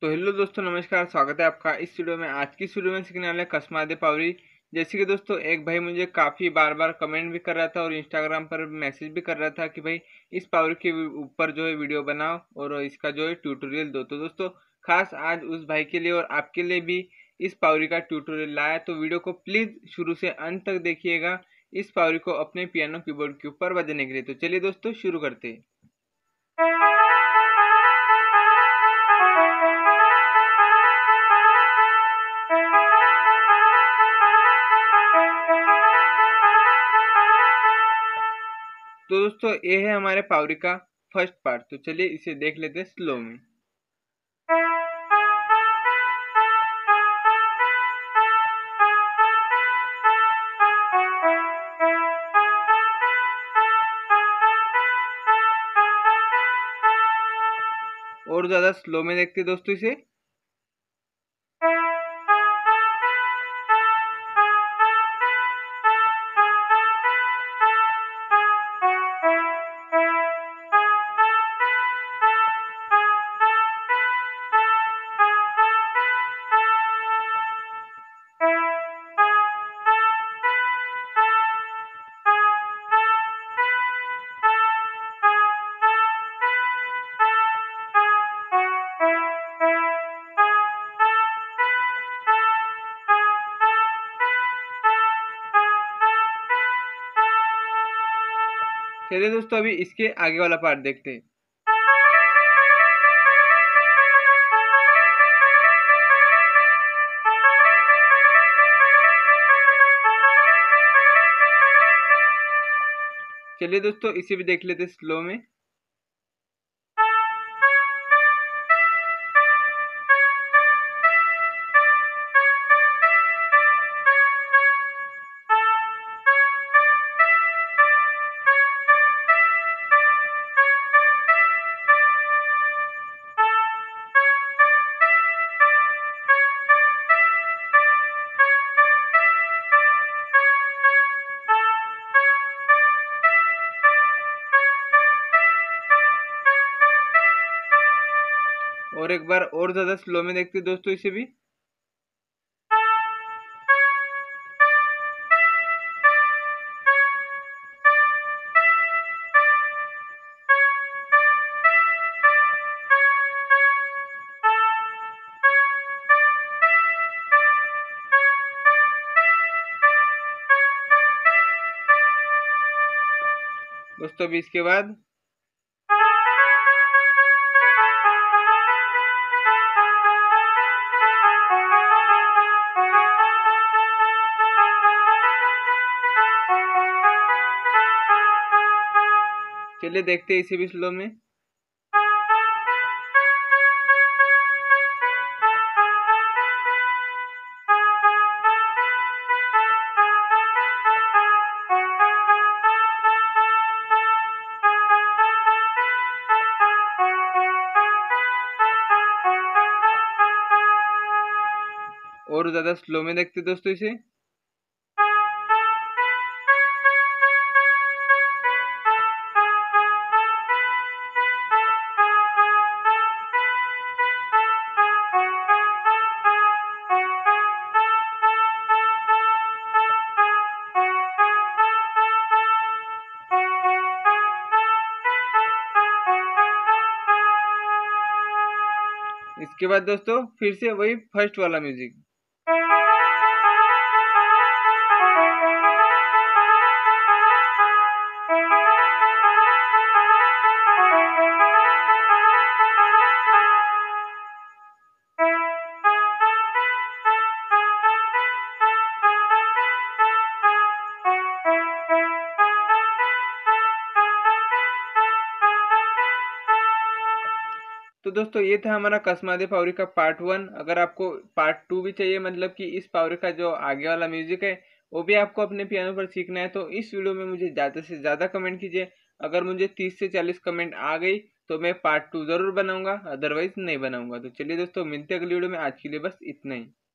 तो हेलो दोस्तों, नमस्कार। स्वागत है आपका इस वीडियो में। आज की इस वीडियो में सीखने वाले कस्मादे पावरी। जैसे कि दोस्तों, एक भाई मुझे काफ़ी बार बार कमेंट भी कर रहा था और इंस्टाग्राम पर मैसेज भी कर रहा था कि भाई इस पावरी के ऊपर जो है वीडियो बनाओ और इसका जो है ट्यूटोरियल दो। तो दोस्तों, खास आज उस भाई के लिए और आपके लिए भी इस पावरी का ट्यूटोरियल लाया। तो वीडियो को प्लीज़ शुरू से अंत तक देखिएगा, इस पावरी को अपने पियानो कीबोर्ड के ऊपर बजाने के लिए। तो चलिए दोस्तों, शुरू करते हैं। तो दोस्तों, ये है हमारे पावरी का फर्स्ट पार्ट। तो चलिए इसे देख लेते हैं स्लो में। और ज्यादा स्लो में देखते हैं दोस्तों इसे। चलिए दोस्तों, अभी इसके आगे वाला पार्ट देखते हैं। चलिए दोस्तों, इसे भी देख लेते हैं स्लो में। और एक बार और ज्यादा स्लो में देखते हैं दोस्तों इसे भी। दोस्तों, अभी इसके बाद चलिए देखते हैं इसे भी स्लो में। और ज्यादा स्लो में देखते हैं दोस्तों इसे। इसके बाद दोस्तों फिर से वही फर्स्ट वाला म्यूजिक। तो दोस्तों, ये था हमारा कसमादे पावरी का पार्ट 1। अगर आपको पार्ट 2 भी चाहिए, मतलब कि इस पावरी का जो आगे वाला म्यूजिक है वो भी आपको अपने पियानो पर सीखना है, तो इस वीडियो में मुझे ज़्यादा से ज़्यादा कमेंट कीजिए। अगर मुझे 30 से 40 कमेंट आ गई तो मैं पार्ट 2 ज़रूर बनाऊंगा, अदरवाइज नहीं बनाऊंगा। तो चलिए दोस्तों, मिलते हैं अगली वीडियो में। आज के लिए बस इतना ही।